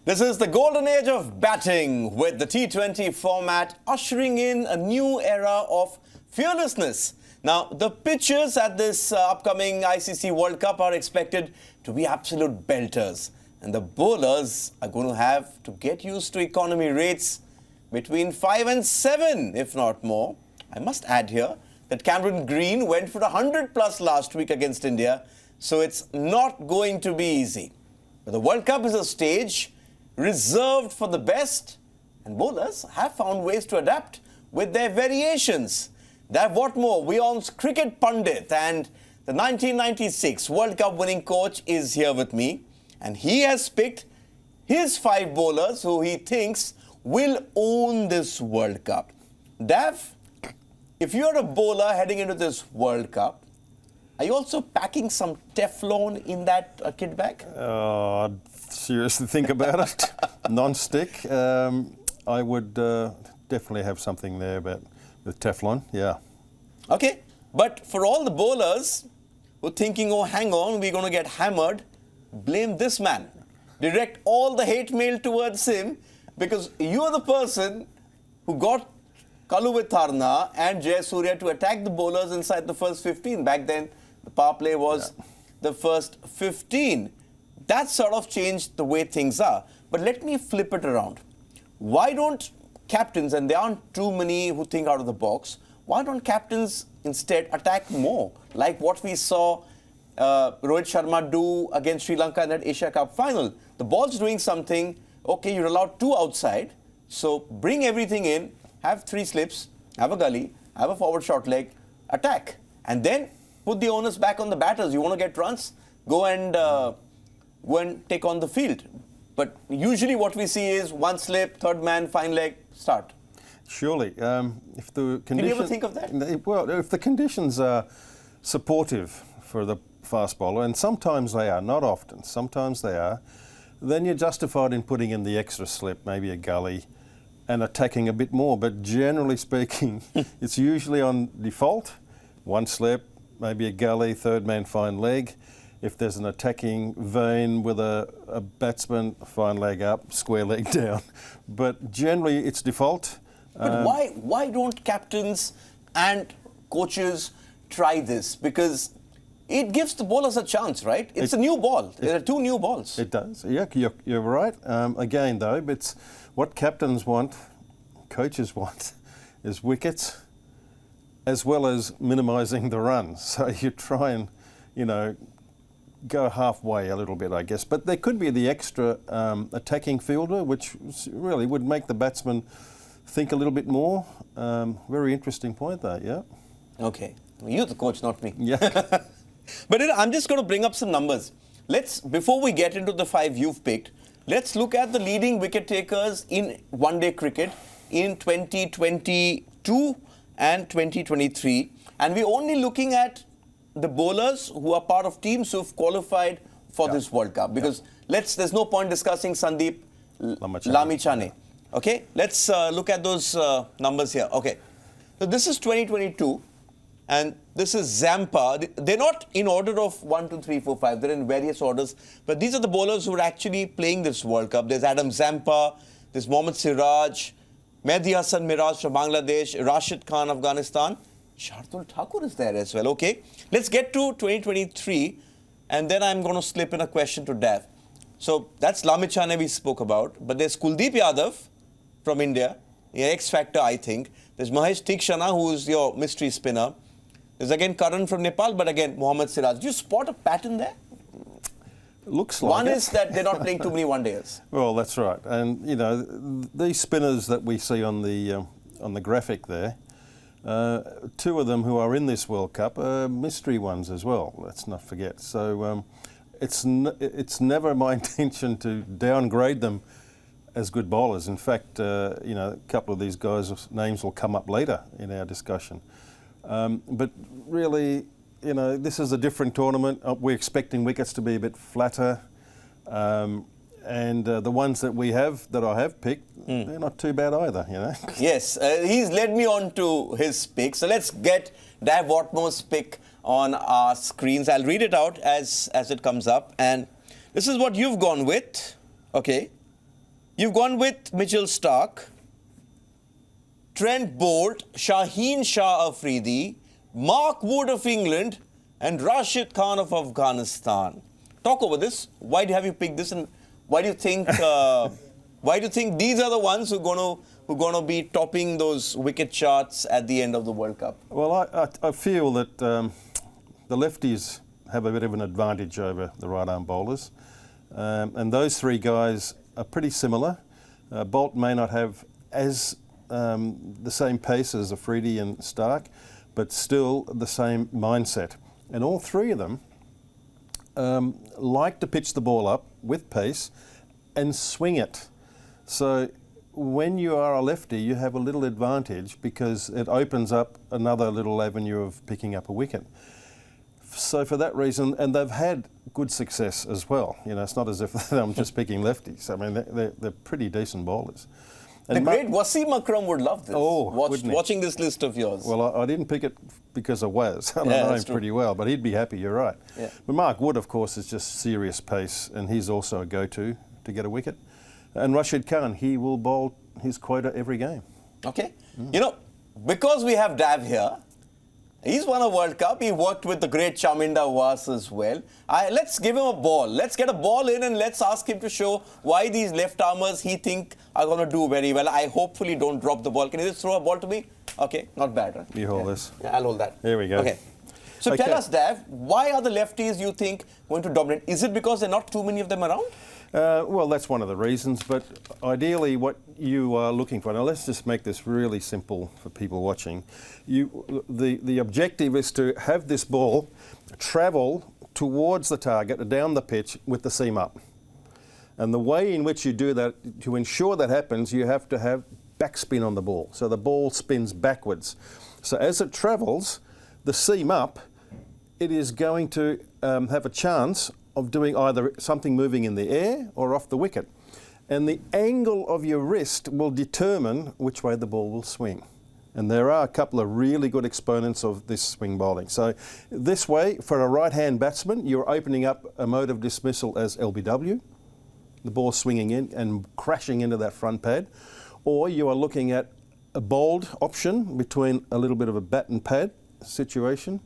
This is the golden age of batting, with the T20 format ushering in a new era of fearlessness. Now, the pitches at this upcoming ICC World Cup are expected to be absolute belters. And the bowlers are going to have to get used to economy rates between 5 and 7, if not more. I must add here that Cameron Green went for 100 plus last week against India, so it's not going to be easy. But the World Cup is a stage reserved for the best, and bowlers have found ways to adapt with their variations. Dav Whatmore, WION's cricket pundit and the 1996 World Cup winning coach, is here with me, and he has picked his 5 bowlers who he thinks will own this World Cup. Dav, if you're a bowler heading into this World Cup, are you also packing some Teflon in that kit bag? Seriously think about it. Non-stick. I would definitely have something there with Teflon, yeah. Okay, but for all the bowlers who are thinking, oh, hang on, we're going to get hammered, blame this man. Direct all the hate mail towards him, because you are the person who got Kaluvitharna and Jayasuriya to attack the bowlers inside the first 15. Back then, the power play was the first 15. That sort of changed the way things are. But let me flip it around. Why don't captains, and there aren't too many who think out of the box, why don't captains instead attack more? Like what we saw Rohit Sharma do against Sri Lanka in that Asia Cup final. The ball's doing something, okay, you're allowed 2 outside, so bring everything in, have 3 slips, have a gully, have a forward short leg, attack. And then put the onus back on the batters. You want to get runs? Go and take on the field. But usually what we see is 1 slip, 3rd man, fine leg, start. Surely. If the conditions, Can you ever think of that? Well, if the conditions are supportive for the fast bowler, and sometimes they are, not often, sometimes they are, then you're justified in putting in the extra slip, maybe a gully, and attacking a bit more. But generally speaking, it's usually on default. 1 slip, maybe a gully, 3rd man, fine leg. If there's an attacking vein with a batsman, fine leg up, square leg down. But generally, it's default. But why don't captains and coaches try this? Because it gives the bowlers a chance, right? It's a new ball. There are 2 new balls. It does. Yeah, you're right. Again, though, it's what captains want, coaches want, is wickets, as well as minimising the runs. So you try and, go halfway a little bit, I guess. But there could be the extra attacking fielder, which really would make the batsman think a little bit more. Very interesting point there, yeah. Okay. You're the coach, not me. Yeah. But I'm just going to bring up some numbers. Before we get into the 5 you've picked, let's look at the leading wicket takers in one-day cricket in 2022 and 2023. And we're only looking at the bowlers who are part of teams who've qualified for this World Cup. Because there's no point discussing Sandeep Lamichhane. Okay, let's look at those numbers here. Okay, so this is 2022 and this is Zampa. They're not in order of 1, 2, 3, 4, 5. They're in various orders. But these are the bowlers who are actually playing this World Cup. There's Adam Zampa, there's Mohammad Siraj, Mehdi Hassan Miraj from Bangladesh, Rashid Khan, Afghanistan. Shardul Thakur is there as well. Okay, let's get to 2023 and then I'm going to slip in a question to Dav. So that's Lamichhane we spoke about, but there's Kuldeep Yadav from India, X Factor, I think. There's Mahesh Theekshana, who is your mystery spinner. There's again Karan from Nepal, but again Mohammad Siraj. Do you spot a pattern there? Looks like One is that they're not playing too many one-dayers. Well, that's right. And, these spinners that we see on the graphic there, 2 of them who are in this World Cup are mystery ones as well, let's not forget. So it's never my intention to downgrade them as good bowlers. In fact, a couple of these guys' names will come up later in our discussion. But really, this is a different tournament. We're expecting wickets to be a bit flatter. And the ones that I have picked, they're not too bad either, Yes, he's led me on to his pick. So let's get Dav Whatmore's pick on our screens. I'll read it out as it comes up. And this is what you've gone with. Okay. You've gone with Mitchell Starc, Trent Bolt, Shaheen Shah Afridi, Mark Wood of England, and Rashid Khan of Afghanistan. Talk over this. Why have you picked this, and why do you think these are the ones who are going to be topping those wicket charts at the end of the World Cup? Well, I feel that the lefties have a bit of an advantage over the right-arm bowlers, and those three guys are pretty similar. Bolt may not have as the same pace as Afridi and Starc, but still the same mindset. And all three of them like to pitch the ball up with pace and swing it. So when you are a lefty, you have a little advantage because it opens up another little avenue of picking up a wicket. So for that reason, and they've had good success as well. You know, it's not as if I'm just picking lefties. I mean, they're pretty decent bowlers. And the great Wasim Akram would love this, watching this list of yours. Well, I didn't pick it because of Waz. I know him pretty well, but he'd be happy, you're right. Yeah. But Mark Wood, of course, is just serious pace, and he's also a go-to to get a wicket. And Rashid Khan, he will bowl his quota every game. Okay. You know, because we have Dav here, he's won a World Cup. He worked with the great Chaminda Was as well. Let's give him a ball. Let's get a ball in and let's ask him to show why these left-armers he think are going to do very well. I hopefully don't drop the ball. Can you just throw a ball to me? Okay, not bad, right? You hold this. Yeah, I'll hold that. Here we go. Okay. So tell us, Dav, why are the lefties, you think, going to dominate? Is it because there are not too many of them around? Well, that's one of the reasons, but ideally what you are looking for, now let's just make this really simple for people watching. The objective is to have this ball travel towards the target, down the pitch with the seam up. And the way in which you do that, to ensure that happens, you have to have backspin on the ball. So the ball spins backwards. So as it travels, the seam up, it is going to have a chance of doing either something moving in the air or off the wicket. And the angle of your wrist will determine which way the ball will swing. And there are a couple of really good exponents of this swing bowling. So this way, for a right-hand batsman, you're opening up a mode of dismissal as LBW, the ball swinging in and crashing into that front pad. Or you are looking at a bowled option between a little bit of a bat and pad situation.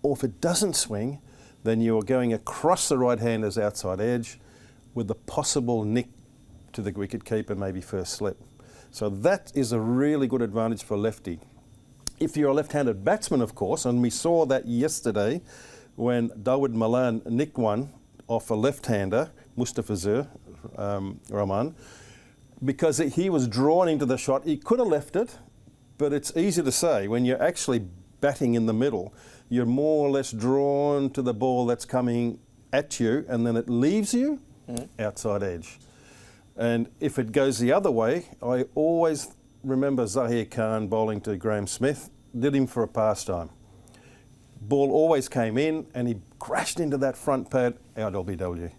Or if it doesn't swing, then you are going across the right-hander's outside edge with the possible nick to the wicket-keeper, maybe first slip. So that is a really good advantage for lefty. If you're a left-handed batsman, of course, and we saw that yesterday when Dawud Malan nicked one off a left-hander, Mustafizur Rahman, because he was drawn into the shot. He could have left it, but it's easy to say when you're actually batting in the middle, you're more or less drawn to the ball that's coming at you, and then it leaves you outside edge. And if it goes the other way, I always remember Zahir Khan bowling to Graham Smith, did him for a pastime. Ball always came in and he crashed into that front pad, out LBW.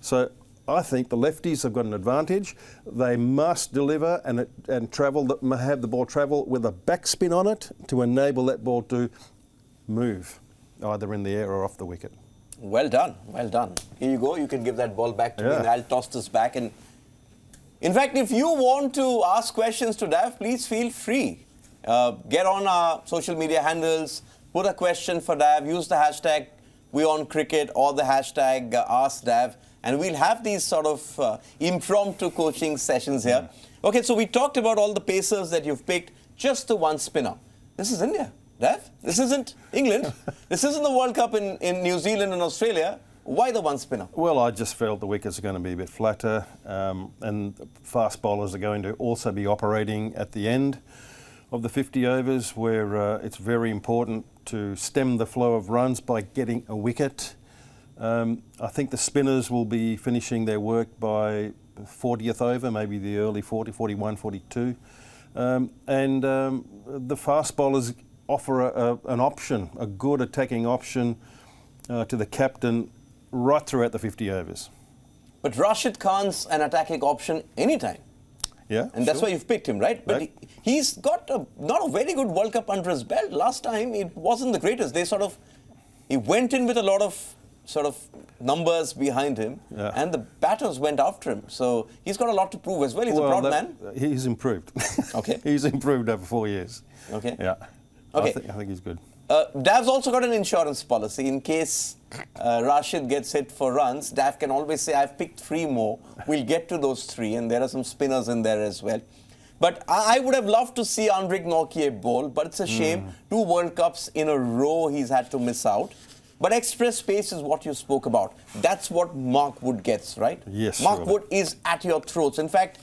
So I think the lefties have got an advantage. They must deliver and travel, have the ball travel with a backspin on it to enable that ball to move, either in the air or off the wicket. Well done, well done. Here you go, you can give that ball back to me and I'll toss this back. And in fact, if you want to ask questions to Dav, please feel free. Get on our social media handles, put a question for Dav, use the hashtag WIONCricket or the hashtag AskDav, and we'll have these sort of impromptu coaching sessions here. Okay, so we talked about all the pacers that you've picked, just the one spinner. This is India. Dav, this isn't England. This isn't the World Cup in New Zealand and Australia. Why the one spinner? Well, I just felt the wickets are going to be a bit flatter, and fast bowlers are going to also be operating at the end of the 50 overs, where it's very important to stem the flow of runs by getting a wicket. I think the spinners will be finishing their work by 40th over, maybe the early 40, 41, 42. And the fast bowlers offer an option, a good attacking option to the captain right throughout the 50 overs. But Rashid Khan's an attacking option anytime. Yeah, and that's why you've picked him, right? But he's got not a very good World Cup under his belt. Last time, it wasn't the greatest. He went in with a lot of sort of numbers behind him, and the batters went after him. So he's got a lot to prove as well. He's a proud man. He's improved. Okay. He's improved over 4 years. Okay. Yeah. Okay. I think he's good. Dav's also got an insurance policy in case Rashid gets hit for runs. Dav can always say, I've picked 3 more. We'll get to those 3, and there are some spinners in there as well. But I would have loved to see Henrik Nortje bowl, but it's a shame. 2 World Cups in a row he's had to miss out. But express pace is what you spoke about. That's what Mark Wood gets, right? Yes. Mark Wood is at your throats. In fact,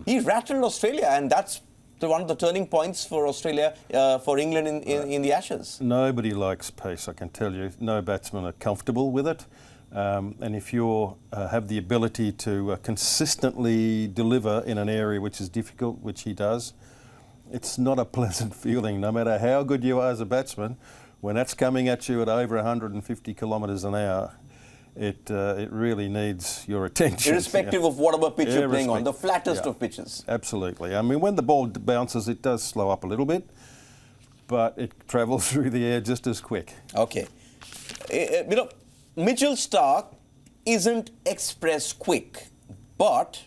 he rattled Australia, and that's one of the turning points for Australia, for England in the Ashes. Nobody likes pace, I can tell you. No batsmen are comfortable with it. And if you have the ability to consistently deliver in an area which is difficult, which he does, it's not a pleasant feeling, no matter how good you are as a batsman. When that's coming at you at over 150 kilometres an hour, it really needs your attention. Irrespective of whatever pitch you're playing on, the flattest of pitches. Absolutely. I mean, when the ball bounces, it does slow up a little bit, but it travels through the air just as quick. Okay. You know, Mitchell Starc isn't express quick, but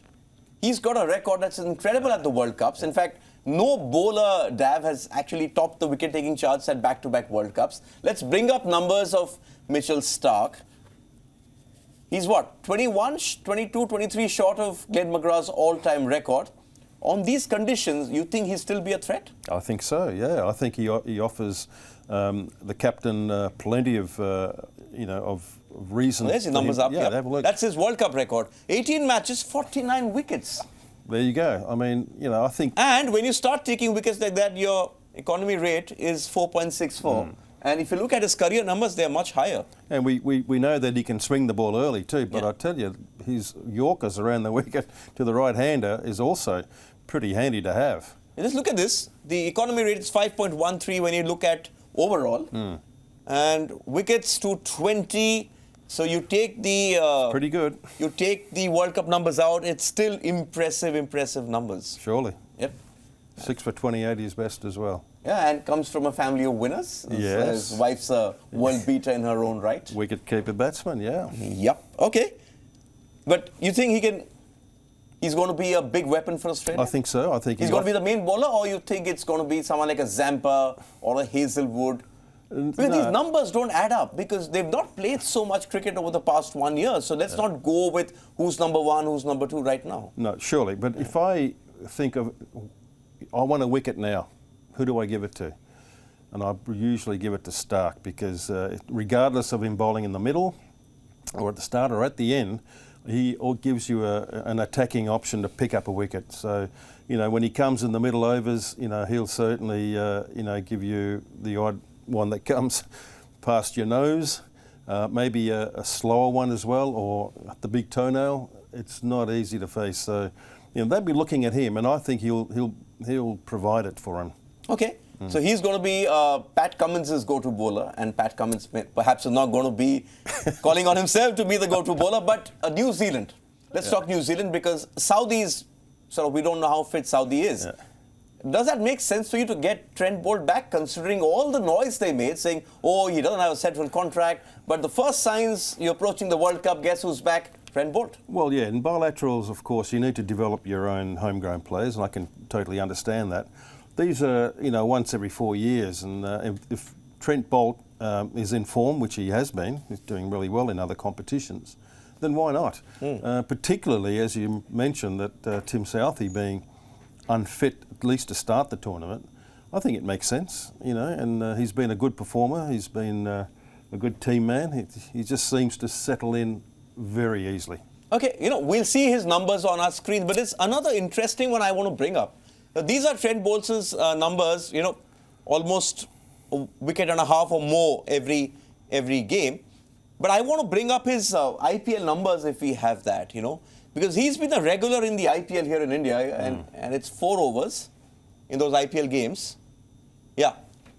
he's got a record that's incredible at the World Cups. In fact, no bowler, Dav, has actually topped the wicket-taking charts at back-to-back World Cups. Let's bring up numbers of Mitchell Starc. He's what, 21, 22, 23 short of Glenn McGrath's all-time record. On these conditions, you think he'll still be a threat? I think so, yeah. I think he offers the captain plenty of, of reason. Well, there's his numbers up. Yeah, have a look. That's his World Cup record. 18 matches, 49 wickets. There you go. I mean, I think... And when you start taking wickets like that, your economy rate is 4.64. And if you look at his career numbers, they're much higher. And we know that he can swing the ball early too, but I tell you, his Yorkers around the wicket to the right-hander is also pretty handy to have. And just look at this. The economy rate is 5.13 when you look at overall. And wickets to 20. So you take the... pretty good. You take the World Cup numbers out, it's still impressive numbers. Surely. Yep. 6 for 28 is best as well. Yeah, and comes from a family of winners. Yes. His wife's a world beater in her own right. Wicket-keeper batsman, yeah. Yep. Okay. But you think he's going to be a big weapon for Australia? I think so. I think he's going to be the main bowler, or you think it's going to be someone like a Zampa or a Hazelwood? Because these numbers don't add up, because they've not played so much cricket over the past 1 year. So let's not go with who's number 1, who's number 2 right now. No, surely. But if I think of, I want a wicket now, who do I give it to? And I usually give it to Starc, because regardless of him bowling in the middle or at the start or at the end, he gives you an attacking option to pick up a wicket. So, when he comes in the middle overs, he'll certainly, give you the odd one that comes past your nose, maybe a slower one as well, or the big toenail. It's not easy to face. So, they'd be looking at him, and I think he'll provide it for him. Okay. So he's going to be Pat Cummins' go-to bowler, and Pat Cummins perhaps is not going to be calling on himself to be the go-to bowler, but New Zealand. Let's talk New Zealand, because Saudis, we don't know how fit Saudi is. Does that make sense for you to get Trent Bolt back, considering all the noise they made, saying, oh, he doesn't have a settled contract, but the first signs you're approaching the World Cup, guess who's back? Trent Bolt. Well, yeah, in bilaterals, of course, you need to develop your own homegrown players, and I can totally understand that. These are, once every 4 years, and if Trent Bolt is in form, which he has been, he's doing really well in other competitions, then why not? Particularly, as you mentioned, that Tim Southee being unfit, at least to start the tournament, I think it makes sense, and he's been a good performer, he's been a good team man, he just seems to settle in very easily. Okay, we'll see his numbers on our screen, but it's another interesting one I want to bring up. Now, these are Trent Bolt's numbers, almost a wicket and a half or more every game. But I want to bring up his IPL numbers if we have that, because he's been a regular in the IPL here in India, and it's 4 overs in those IPL games. Yeah.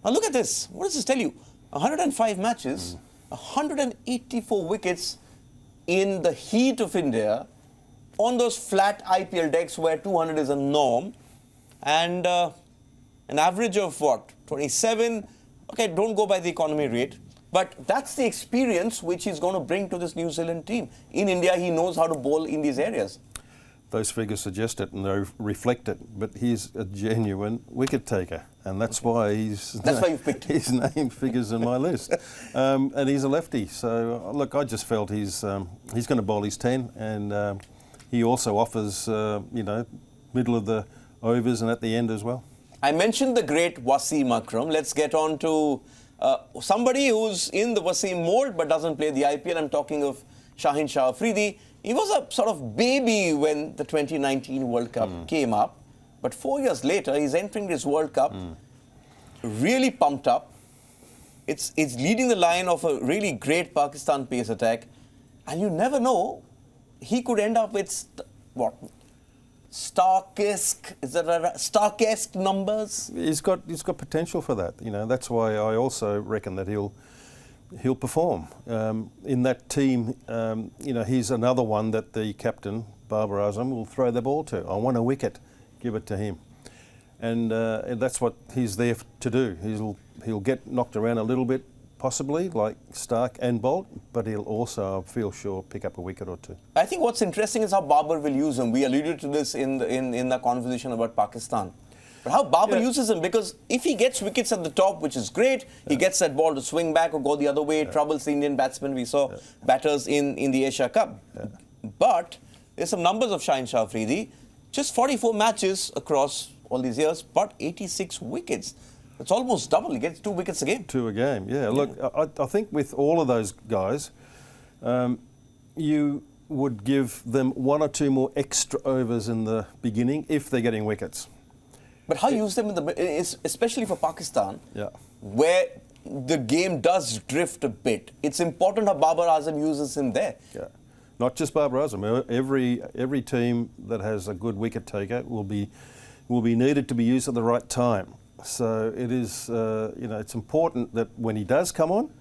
Now look at this. What does this tell you? 105 matches, 184 wickets in the heat of India on those flat IPL decks where 200 is a norm. And an average of what? 27. Okay, don't go by the economy rate. But that's the experience which he's going to bring to this New Zealand team. In India, he knows how to bowl in these areas. Those figures suggest it and they reflect it, but he's a genuine wicket taker, and that's why That's why you've picked him. his name figures in my list. And he's a lefty, so look, I just felt he's going to bowl his 10, and he also offers, middle of the overs and at the end as well. I mentioned the great Wasim Akram. Let's get on to somebody who's in the Wasim mold but doesn't play the IPL. I'm talking of Shaheen Shah Afridi. He was a sort of baby when the 2019 World Cup came up. But 4 years later, he's entering this World Cup really pumped up. It's leading the line of a really great Pakistan pace attack. And you never know, he could end up with, Stark-esque numbers? He's got potential for that. That's why I also reckon that he'll perform in that team. He's another one that the captain Babar Azam will throw the ball to. I want a wicket, give it to him, and that's what he's there to do. He'll get knocked around a little bit, possibly like Stark and Bolt, but he'll also, I feel sure, pick up a wicket or two. I think what's interesting is how Babar will use him. We alluded to this in the conversation about Pakistan. But how Babar uses him, because if he gets wickets at the top, which is great, he gets that ball to swing back or go the other way, troubles the Indian batsmen. We saw batters in the Asia Cup. But there's some numbers of Shaheen Shah Afridi. Just 44 matches across all these years, but 86 wickets. It's almost double. He gets 2 wickets a game. 2 a game, yeah. Look, I think with all of those guys, you would give them 1 or 2 more extra overs in the beginning if they're getting wickets. But how you use them especially for Pakistan, where the game does drift a bit. It's important how Babar Azam uses him there. Yeah, not just Babar Azam. Every team that has a good wicket taker will be needed to be used at the right time. So it is, it's important that when he does come on,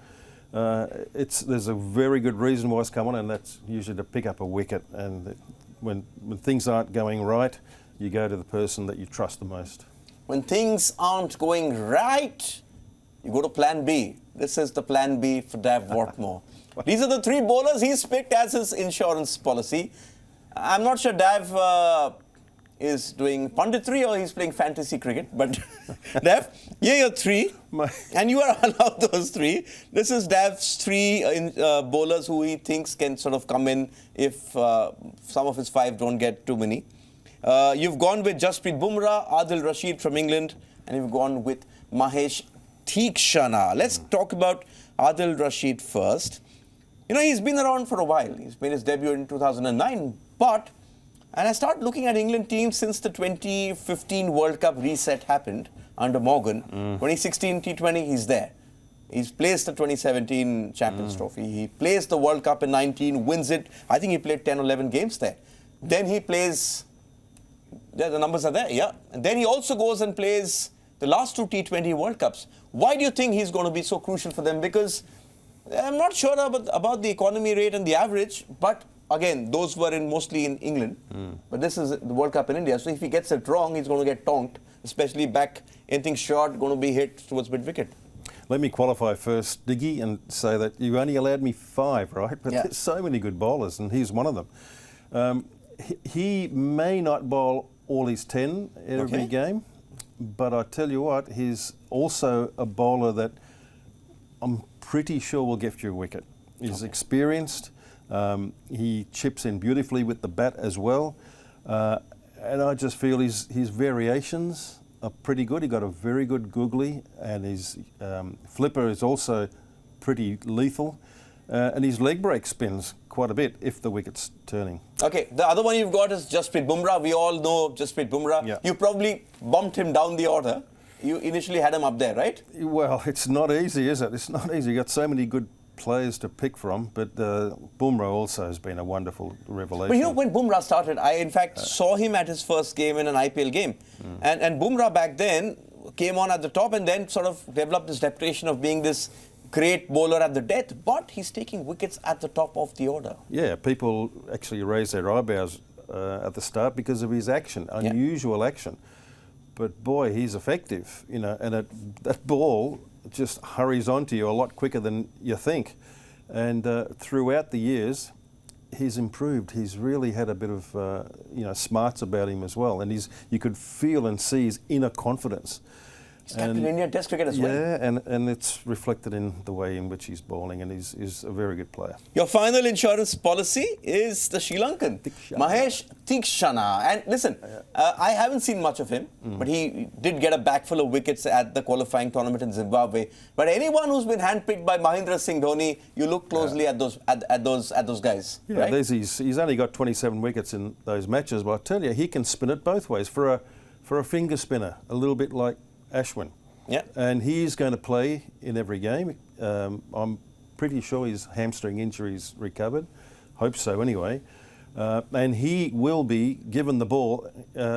there's a very good reason why he's come on, and that's usually to pick up a wicket. And when things aren't going right, you go to the person that you trust the most. When things aren't going right, you go to plan B. This is the plan B for Dav Whatmore. These are the 3 bowlers he's picked as his insurance policy. I'm not sure Dav is doing punditry or he's playing fantasy cricket, but Dav, here are your 3, and you are allowed those 3. This is Dav's 3 bowlers who he thinks can sort of come in if some of his 5 don't get too many. You've gone with Jasprit Bumrah, Adil Rashid from England, and you've gone with Mahesh Theekshana. Let's talk about Adil Rashid first. He's been around for a while. He's made his debut in 2009, and I started looking at England teams since the 2015 World Cup reset happened under Morgan. 2016 T20, he's there. He's placed the 2017 Champions Trophy. He plays the World Cup in 19, wins it. I think he played 10 or 11 games there. Then he plays... the numbers are there, yeah. And then he also goes and plays the last 2 T20 World Cups. Why do you think he's going to be so crucial for them? Because I'm not sure about the economy rate and the average, but again, those were mostly in England. But this is the World Cup in India. So if he gets it wrong, he's going to get tonked, especially back, anything short, going to be hit towards mid-wicket. Let me qualify first, Diggy, and say that you only allowed me 5, right? But there's so many good bowlers, and he's one of them. He may not bowl all his 10 in every game, but I tell you what, he's also a bowler that I'm pretty sure will get you a wicket. He's experienced, he chips in beautifully with the bat as well, and I just feel his variations are pretty good. He got a very good googly, and his flipper is also pretty lethal. And his leg break spins quite a bit if the wicket's turning. Okay, the other one you've got is Jasprit Bumrah. We all know Jasprit Bumrah. Yeah. You probably bumped him down the order. You initially had him up there, right? Well, it's not easy, is it? It's not easy. You've got so many good players to pick from, but Bumrah also has been a wonderful revelation. But when Bumrah started, I in fact saw him at his first game in an IPL game. And Bumrah back then came on at the top and then sort of developed this reputation of being this great bowler at the death, but he's taking wickets at the top of the order. Yeah, people actually raise their eyebrows at the start because of his action, unusual action. But boy, he's effective, and that ball just hurries onto you a lot quicker than you think. And throughout the years, he's improved. He's really had a bit of smarts about him as well, and you could feel and see his inner confidence. He's captain Indian Test cricket as well. Yeah, and it's reflected in the way in which he's bowling, and he's a very good player. Your final insurance policy is the Sri Lankan, Mahesh Theekshana. And listen, I haven't seen much of him, but he did get a bag full of wickets at the qualifying tournament in Zimbabwe. But anyone who's been handpicked by Mahendra Singh Dhoni, you look closely at those guys. Yeah, right? He's only got 27 wickets in those matches, but I tell you, he can spin it both ways for a finger spinner, a little bit like Ashwin. Yeah. And he's going to play in every game. I'm pretty sure his hamstring injury's recovered. Hope so anyway. And he will be given the ball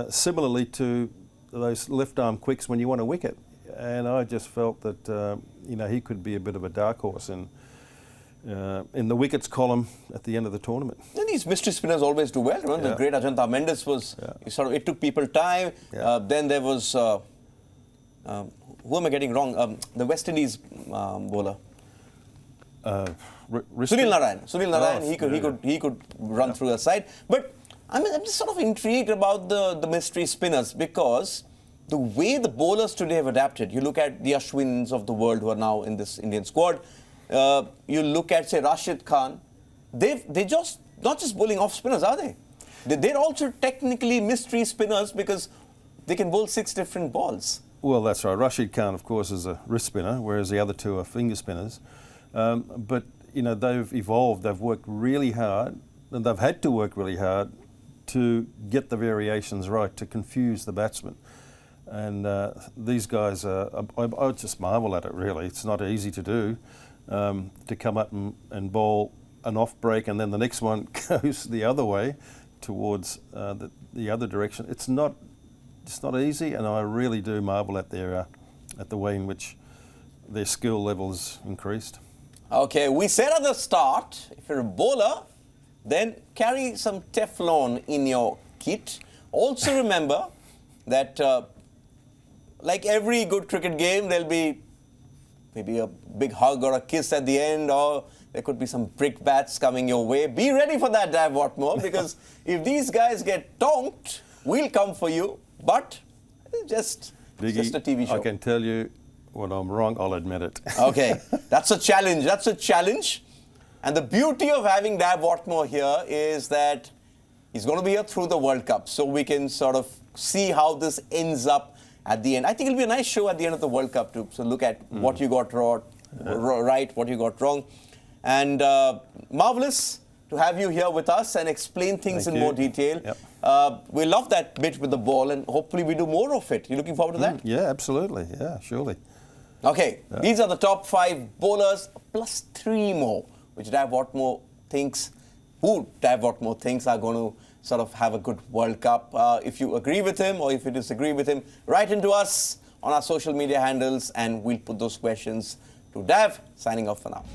similarly to those left arm quicks when you want a wicket. And I just felt that he could be a bit of a dark horse in the wickets column at the end of the tournament. And these mystery spinners always do well. Remember the great Ajanta Mendes was it took people time. Yeah. Then there was who am I getting wrong? The West Indies bowler. Sunil Narayan. He could run through a side. But I'm just sort of intrigued about the mystery spinners, because the way the bowlers today have adapted. You look at the Ashwins of the world who are now in this Indian squad. You look at, say, Rashid Khan. They just not just bowling off spinners, are they? They're also technically mystery spinners because they can bowl 6 different balls. Well, that's right. Rashid Khan, of course, is a wrist spinner, whereas the other 2 are finger spinners. But they've evolved. They've worked really hard, and they've had to work really hard to get the variations right, to confuse the batsman. And these guys, I just marvel at it, really. It's not easy to do, to come up and bowl an off break, and then the next one goes the other way towards the other direction. It's not easy, and I really do marvel at the way in which their skill levels increased. Okay, we said at the start, if you're a bowler, then carry some Teflon in your kit. Also remember that, like every good cricket game, there'll be maybe a big hug or a kiss at the end, or there could be some brick bats coming your way. Be ready for that, Dav Whatmore, because if these guys get tonked, we'll come for you. But it's just a TV show. I can tell you when I'm wrong, I'll admit it. Okay, that's a challenge. That's a challenge. And the beauty of having Dav Whatmore here is that he's going to be here through the World Cup, so we can sort of see how this ends up at the end. I think it'll be a nice show at the end of the World Cup to look at what you got right, what you got wrong. And marvellous to have you here with us and explain things in more detail. Yep. We love that bit with the ball, and hopefully we do more of it. You looking forward to that? Yeah, absolutely. Yeah, surely. Okay, these are the top 5 bowlers plus 3 more, which Dav Whatmore thinks are going to sort of have a good World Cup. If you agree with him or if you disagree with him, write into us on our social media handles and we'll put those questions to Dav. Signing off for now.